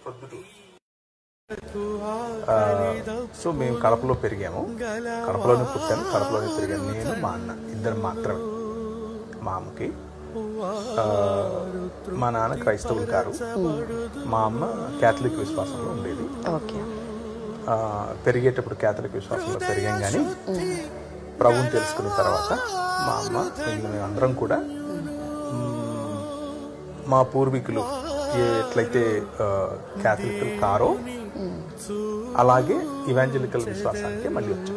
Proddatur. So మేము కడపలో పెరిగాము, కడపలోనే పుట్టాను, కడపలోనే పెరిగాను. నేను మా అన్న ఇద్దరు మాత్రమే. మా అమ్మకి మా నాన్న క్రైస్తవులు కారు, మా అమ్మ క్యాథలిక్ విశ్వాసంలో ఉండేది. పెరిగేటప్పుడు క్యాథలిక్ విశ్వాసంలో పెరిగాం, కానీ ప్రభువుని తెలుసుకున్న తర్వాత మా అమ్మ మేమందరం కూడా మా పూర్వీకులు ఎట్లయితే క్యాథలిక్ కారో అలాగే ఇవాంజలికల్ విశ్వాసానికి మళ్ళీ వచ్చాం.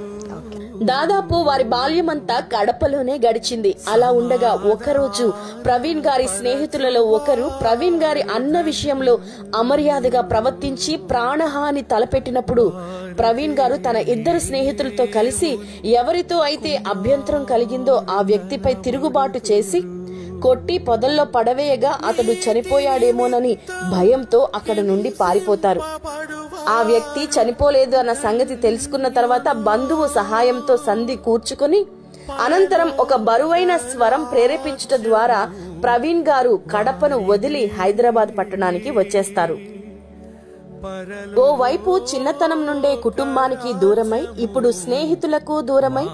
దాదాపు వారి బాల్యమంతా కడపలోనే గడిచింది. అలా ఉండగా ఒకరోజు ప్రవీణ్ గారి స్నేహితులలో ఒకరు ప్రవీణ్ గారి అన్న విషయంలో అమర్యాదగా ప్రవర్తించి ప్రాణహాని తలపెట్టినప్పుడు ప్రవీణ్ గారు తన ఇద్దరు స్నేహితులతో కలిసి ఎవరితో అయితే అభ్యంతరం కలిగిందో ఆ వ్యక్తిపై తిరుగుబాటు చేసి కొట్టి పొదల్లో పడవేయగా అతడు చనిపోయాడేమోనని భయంతో అక్కడ నుండి పారిపోతారు. ఆ వ్యక్తి చనిపోలేదు అన్న సంగతి తెలుసుకున్న తర్వాత బంధువు సహాయంతో సంధి కూర్చుకుని అనంతరం ఒక బరువైన స్వరం ప్రేరేపించుట ద్వారా ప్రవీణ్ గారు కడపను వదిలి హైదరాబాద్ పట్టణానికి వచ్చేస్తారు. ఓవైపు చిన్నతనం నుండే కుటుంబానికి దూరమై, ఇప్పుడు స్నేహితులకు దూరమై,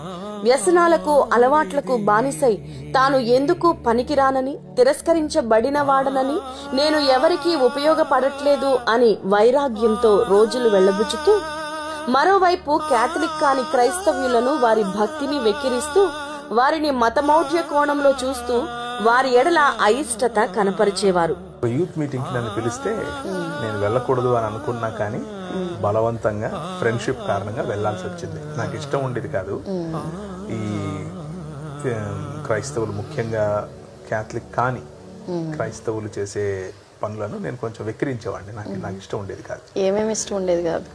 వ్యసనాలకు అలవాట్లకు బానిసై, తాను ఎందుకు పనికిరానని, తిరస్కరించబడినవాడనని, నేను ఎవరికీ ఉపయోగపడట్లేదు అని వైరాగ్యంతో రోజులు వెళ్లబుచ్చుతూ, మరోవైపు క్యాథలిక్ కాని క్రైస్తవ్యులను వారి భక్తిని వెక్కిరిస్తూ, వారిని మతమౌఢ్య కోణంలో చూస్తూ వారి ఎడల అయిష్టత కనపరిచేవారు. యూత్ మీటింగ్ కి నన్ను పిలిస్తే నేను వెళ్ళకూడదు అని అనుకున్నా, కానీ బలవంతంగా ఫ్రెండ్షిప్ కారణంగా వెళ్లాల్సి వచ్చింది. నాకు ఇష్టం ఉండేది కాదు. ఈ క్రైస్తవులు, ముఖ్యంగా క్యాథలిక్ కాని క్రైస్తవులు చేసే పనులను నేను కొంచెం వెక్కిరించేవాడిని. నాకు ఇష్టం ఉండేది కాదు. ఏమేమి ఇష్టం ఉండేది కాదు?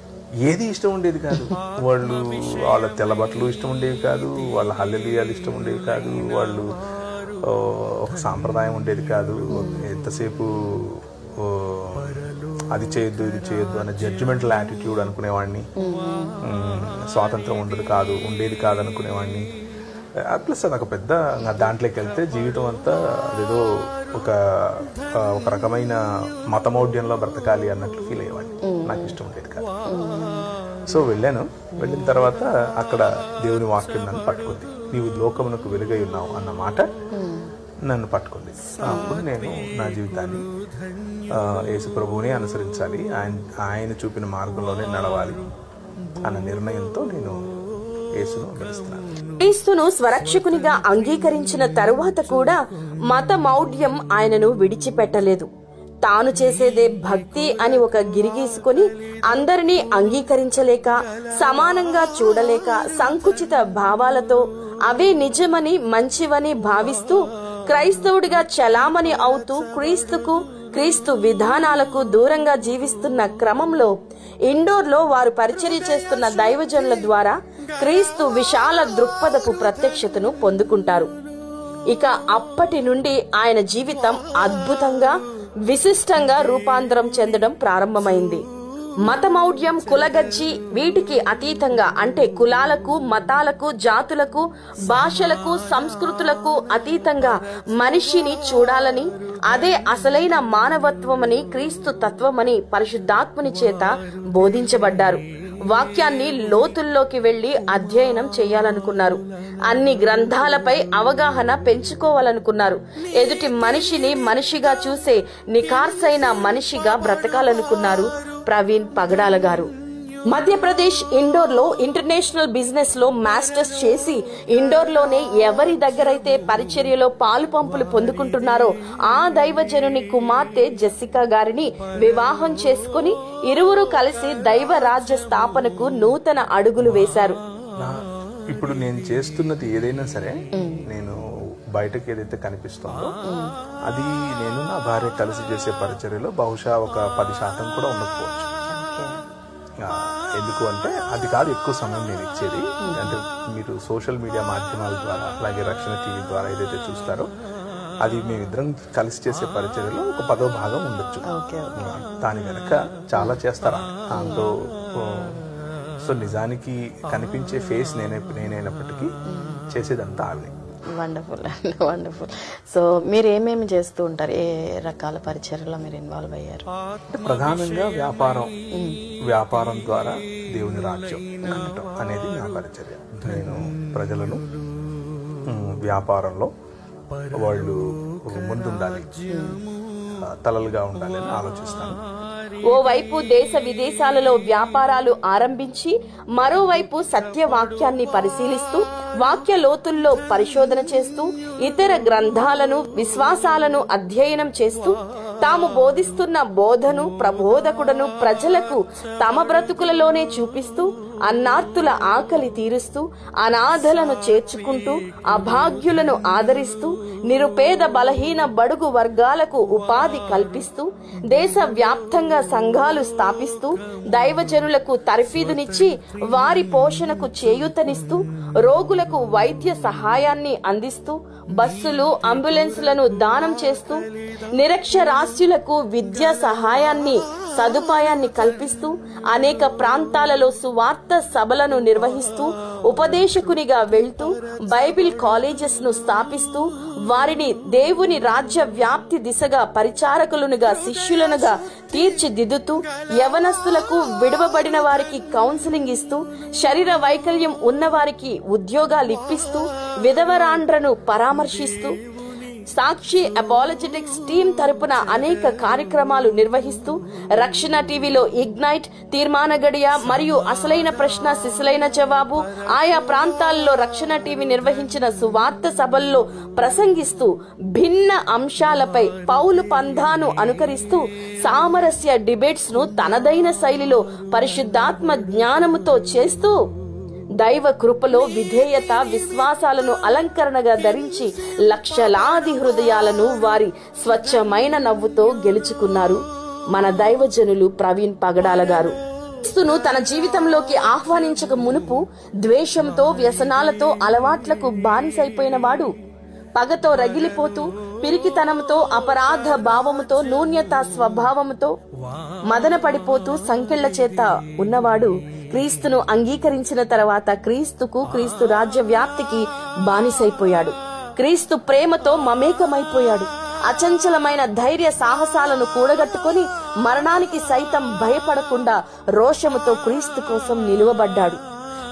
ఏది ఇష్టం ఉండేది కాదు. వాళ్ళ తెల్ల బట్టలు ఇష్టం ఉండేవి కాదు, వాళ్ళ హల్లెలూయాలు ఇష్టం ఉండేవి కాదు, వాళ్ళు ఒక సాంప్రదాయం ఉండేది కాదు. ఎంతసేపు అది చేయొద్దు ఇది చేయొద్దు అనే జడ్జిమెంటల్ యాటిట్యూడ్ అనుకునేవాడిని. స్వాతంత్రం ఉండేది కాదు అనుకునేవాడిని. ప్లస్ అదొక పెద్ద, దాంట్లోకి వెళ్తే జీవితం అంతా అదేదో ఒక రకమైన మతమౌఢ్యంలో బ్రతకాలి అన్నట్లు ఫీల్ అయ్యేవాడిని. నాకు ఇష్టం ఉండేది కాదు. సో వెళ్ళిన తర్వాత అక్కడ దేవుని వాక్యం నన్ను పట్టుకుంది. నీవు లోకమునకు వెలుగై ఉన్నావు అన్న మాట నన్ను పట్టుకుంది. అప్పుడు నేను నా జీవితాన్ని యేసు ప్రభువునే అనుసరించాలి, ఆయన చూపిన మార్గంలోనే నడవాలి అన్న నిర్ణయంతో నేను యేసును వెలుస్తున్నాను. క్రీస్తును స్వరక్షకునిగా అంగీకరించిన తరువాత కూడా మత మౌఢ్యం ఆయనను విడిచిపెట్టలేదు. తాను చేసేదే భక్తి అని ఒక గిరిగీసుకుని అందరినీ అంగీకరించలేక, సమానంగా చూడలేక, సంకుచిత భావాలతో అవే నిజమని మంచివని భావిస్తూ క్రైస్తవుడిగా చలామణి అవుతూ క్రీస్తు విధానాలకు దూరంగా జీవిస్తున్న క్రమంలో ఇండోర్లో వారు పరిచర్య చేస్తున్న దైవజనుల ద్వారా క్రీస్తు విశాల దృక్పథపు ప్రత్యక్షతను పొందుకుంటారు. ఇక అప్పటి నుండి ఆయన జీవితం అద్భుతంగా, విశిష్టంగా రూపాంతరం చెందడం ప్రారంభమైంది. మతమౌఢ్యం, కులగజ్జి వీటికి అతీతంగా, అంటే కులాలకు, మతాలకు, జాతులకు, భాషలకు, సంస్కృతులకు అతీతంగా మనిషిని చూడాలని, అదే అసలైన మానవత్వమని, క్రీస్తు తత్వమని పరిశుద్ధాత్ముని చేత బోధించబడ్డారు. వాక్యాన్ని లోతుల్లోకి వెళ్లి అధ్యయనం చేయాలనుకున్నారు. అన్ని గ్రంథాలపై అవగాహన పెంచుకోవాలనుకున్నారు. ఎదుటి మనిషిని మనిషిగా చూసే నిఖార్సైన మనిషిగా బ్రతకాలనుకున్నారు ప్రవీణ్ పగడాల గారు. మధ్యప్రదేశ్ ఇండోర్లో ఇంటర్నేషనల్ బిజినెస్ లో మాస్టర్స్ చేసి, ఇండోర్లోనే ఎవరి దగ్గరైతే పరిచర్యలో పాలు పంపులు పొందుకుంటున్నారో ఆ దైవజనుని కుమార్తె జెసికా గారిని వివాహం చేసుకుని ఇరువురు కలిసి దైవ రాజ్య స్థాపనకు నూతన అడుగులు వేశారు. ఇప్పుడు నేను చేస్తున్నది ఏదైనా సరే, నేను బయటకు ఏదైతే కనిపిస్తుందో అది నేను నా భార్య కలిసి చేసే పరిచర్యలో బహుశా ఒక 10% కూడా ఉండకపోవచ్చు. ఎందుకు అంటే అది కాదు ఎక్కువ సమయం నేను ఇచ్చేది. అంటే మీరు సోషల్ మీడియా మాధ్యమాల ద్వారా, అలాగే రక్షణ టీవీ ద్వారా ఏదైతే చూస్తారో అది మేమిద్దరం కలిసి చేసే పరిచర్యలో ఒక 10వ భాగం ఉండొచ్చు. దాని వెనక చాలా చేస్తారా దాంతో. సో నిజానికి కనిపించే ఫేస్ నేనైనప్పటికీ చేసేదంతా ఆవిడే. వండర్ఫుల్ అండి, వండర్ఫుల్. సో మీరు ఏమేమి చేస్తూ ఉంటారు, ఏ రకాల పరిచర్యలో మీరు ఇన్వాల్వ్ అయ్యారు? ప్రధానంగా వ్యాపారం ద్వారా దేవుని రాజ్యం కట్టడం అనేది నా పరిచర్య. నేను ప్రజలను వ్యాపారంలో వాళ్ళు ముందుండాలి, తలలుగా ఉండాలని ఆలోచిస్తాను. ఓవైపు దేశ విదేశాలలో వ్యాపారాలు ఆరంభించి మరోవైపు సత్యవాక్యాన్ని పరిశీలిస్తూ వాక్య లోతుల్లో పరిశోధన చేస్తూ ఇతర గ్రంథాలను విశ్వాసాలను అధ్యయనం చేస్తూ తాము బోధిస్తున్న బోధను ప్రబోధకుడను ప్రజలకు తమ బ్రతుకులలోనే చూపిస్తూ అన్నార్తుల ఆకలి తీరుస్తూ అనాథలను చేర్చుకుంటూ అభాగ్యులను ఆదరిస్తూ నిరుపేద బలహీన బడుగు వర్గాలకు ఉపాధి కల్పిస్తూ దేశ వ్యాప్తంగా సంఘాలు స్థాపిస్తూ దైవజనులకు తర్ఫీదునిచ్చి వారి పోషణకు చేయూతనిస్తూ రోగులకు వైద్య సహాయాన్ని అందిస్తూ బస్సులు అంబులెన్సులను దానం చేస్తూ నిరక్షరాస్యులకు విద్యా సహాయాన్ని సదుపాయాన్ని కల్పిస్తూ అనేక ప్రాంతాలలో సువార్త సభలను నిర్వహిస్తూ ఉపదేశకునిగా వెళ్తూ బైబిల్ కాలేజెస్ ను స్థాపిస్తూ వారిని దేవుని రాజ్య వ్యాప్తి దిశగా పరిచారకులుగా శిష్యులనుగా తీర్చిదిద్దుతూ యవనస్తులకు విడువబడిన వారికి కౌన్సిలింగ్ ఇస్తూ శరీర వైకల్యం ఉన్న వారికి ఉద్యోగాలు ఇప్పిస్తూ విధవరాండ్రను పరామర్శిస్తూ సాక్షి అపాలజెటిక్స్ టీం తరపున అనేక కార్యక్రమాలు నిర్వహిస్తూ రక్షణ టీవీలో ఇగ్నైట్, తీర్మాన గడియ మరియు అసలైన ప్రశ్న సిసలైన జవాబు ఆయా ప్రాంతాల్లో రక్షణ టీవీ నిర్వహించిన సువార్త సభల్లో ప్రసంగిస్తూ భిన్న అంశాలపై పౌలు పంథాను అనుకరిస్తూ సామరస్య డిబేట్స్ ను తనదైన శైలిలో పరిశుద్ధాత్మ జ్ఞానముతో చేస్తూ దైవ కృపలో విధేయత విశ్వాసాలను అలంకరణగా ధరించి లక్షలాది హృదయాలను వారి స్వచ్ఛమైన నవ్వుతో గెలుచుకున్నారు మన దైవజనులు ప్రవీణ్ పగడాల గారు. క్రీస్తును తన జీవితంలోకి ఆహ్వానించక మునుపు ద్వేషంతో వ్యసనాలతో అలవాట్లకు బానిసైపోయిన వాడు, పగతో రగిలిపోతూ పిరికితనంతో అపరాధ భావముతో నూన్యతా స్వభావముతో మదన పడిపోతూ సంకెళ్ల చేత ఉన్నవాడు క్రీస్తును అంగీకరించిన తర్వాత క్రీస్తుకు, క్రీస్తు రాజ్య వ్యాప్తికి బానిసైపోయాడు. క్రీస్తు ప్రేమతో మమేకమైపోయాడు. అచంచలమైన ధైర్య సాహసాలను కూడగట్టుకుని మరణానికి సైతం భయపడకుండా రోషముతో క్రీస్తు కోసం నిలువబడ్డాడు.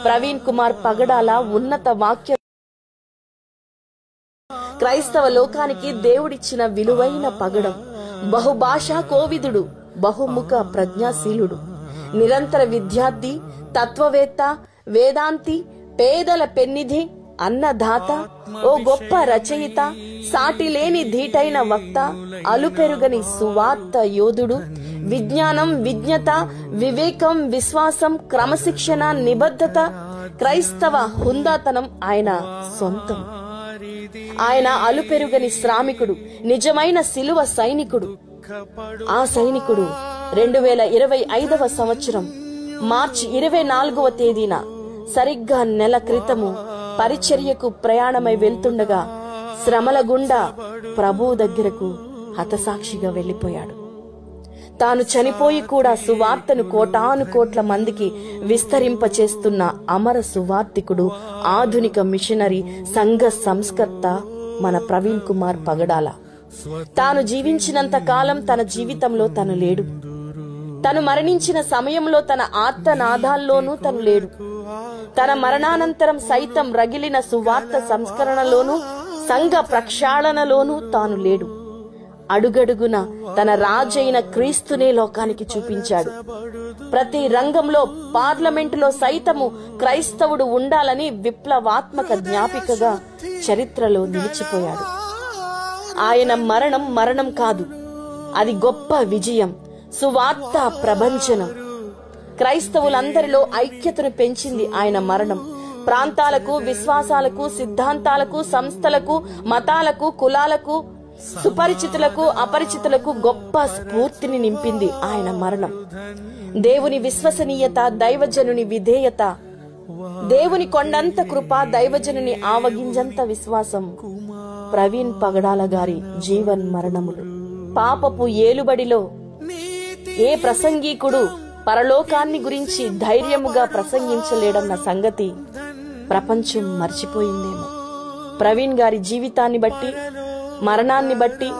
ప్రవీణ్ కుమార్ పగడాల ఉన్నత వాక్య క్రైస్తవ లోకానికి దేవుడిచ్చిన విలువైన పగడం. బహుభాషా కోవిదుడు, బహుముఖ ప్రజ్ఞాశీలుడు, నిరంతర విద్యార్థి, తత్వవేత్త, వేదాంతి, పేదల పెన్నిధి, అన్నదాత, ఓ గొప్ప రచయిత, సాటిలేని ధీటైన వక్త, అలుపెరుగని సువార్త యోధుడు, విజ్ఞానం, విజ్ఞత, వివేకం, విశ్వాసం, క్రమశిక్షణ, నిబద్ధత, క్రైస్తవ హుందాతనం ఆయన సొంతం. ఆయన అలుపెరుగని శ్రామికుడు, నిజమైన శిలువ సైనికుడు. ఆ సైనికుడు 2025వ సంవత్సరం మార్చి 24వ తేదీన సరిగ్గా నెల క్రితము పరిచర్యకు ప్రయాణమై వెళ్తుండగా శ్రమల గుండా ప్రభు దగ్గరకు హతసాక్షిగా వెళ్లిపోయాడు. తాను చనిపోయి కూడా సువార్తను కోటాను కోట్ల మందికి విస్తరింపచేస్తున్న అమర సువార్తికుడు, ఆధునిక మిషనరీ, సంఘ సంస్కర్త మన ప్రవీణ్ కుమార్ పగడాల. తాను జీవించినంత కాలం తన జీవితంలో తను లేడు. తను మరణించిన సమయంలో తన ఆర్తనాదాల్లోనూ తను లేడు. తన మరణానంతరం సైతం రగిలిన సువార్త సంస్కరణలోనూ సంఘ ప్రక్షాళనలోనూ తాను లేడు. అడుగడుగున తన రాజైన క్రీస్తునే లోకానికి చూపించాడు. ప్రతి రంగంలో, పార్లమెంటులో సైతము క్రైస్తవుడు ఉండాలని విప్లవాత్మక జ్ఞాపికగా చరిత్రలో నిలిచిపోయాడు. ఆయన మరణం కాదు, అది గొప్ప విజయం, సువార్త ప్రభంజనం. క్రైస్తవులందరిలో ఐక్యతను పెంచింది ఆయన మరణం. ప్రాంతాలకు, విశ్వాసాలకు, సిద్ధాంతాలకు, సంస్థలకు, మతాలకు, కులాలకు, సుపరిచితులకు, అపరిచితులకు గొప్ప స్ఫూర్తిని నింపింది ఆయన మరణం. దేవుని విశ్వసనీయత, దైవజనుని విధేయత, దేవుని కొండంత కృప, దైవజనుని ఆవగింజంత విశ్వాసం ప్రవీణ్ పగడాల గారి జీవన్ మరణములు. పాపపు ఏలుబడిలో ఏ ప్రసంగీకుడు పరలోకాన్ని గురించి ధైర్యముగా ప్రసంగించలేడన్న సంగతి ప్రపంచం మర్చిపోయిందేమో. ప్రవీణ్ గారి జీవితాన్ని బట్టి, మరణాన్ని బట్టి,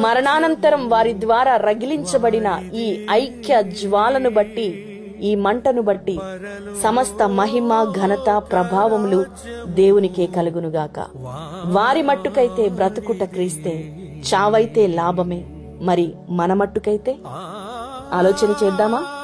మరణానంతరం వారి ద్వారా రగిలించబడిన ఈ ఐక్య జ్వాలను బట్టి, ఈ మంటను బట్టి సమస్త మహిమ, ఘనత, ప్రభావములు దేవునికే కలుగునుగాక. వారి మట్టుకైతే బ్రతుకుట క్రీస్తే, చావైతే లాభమే. మరి మన మట్టుకైతే ఆలోచన చేద్దామా?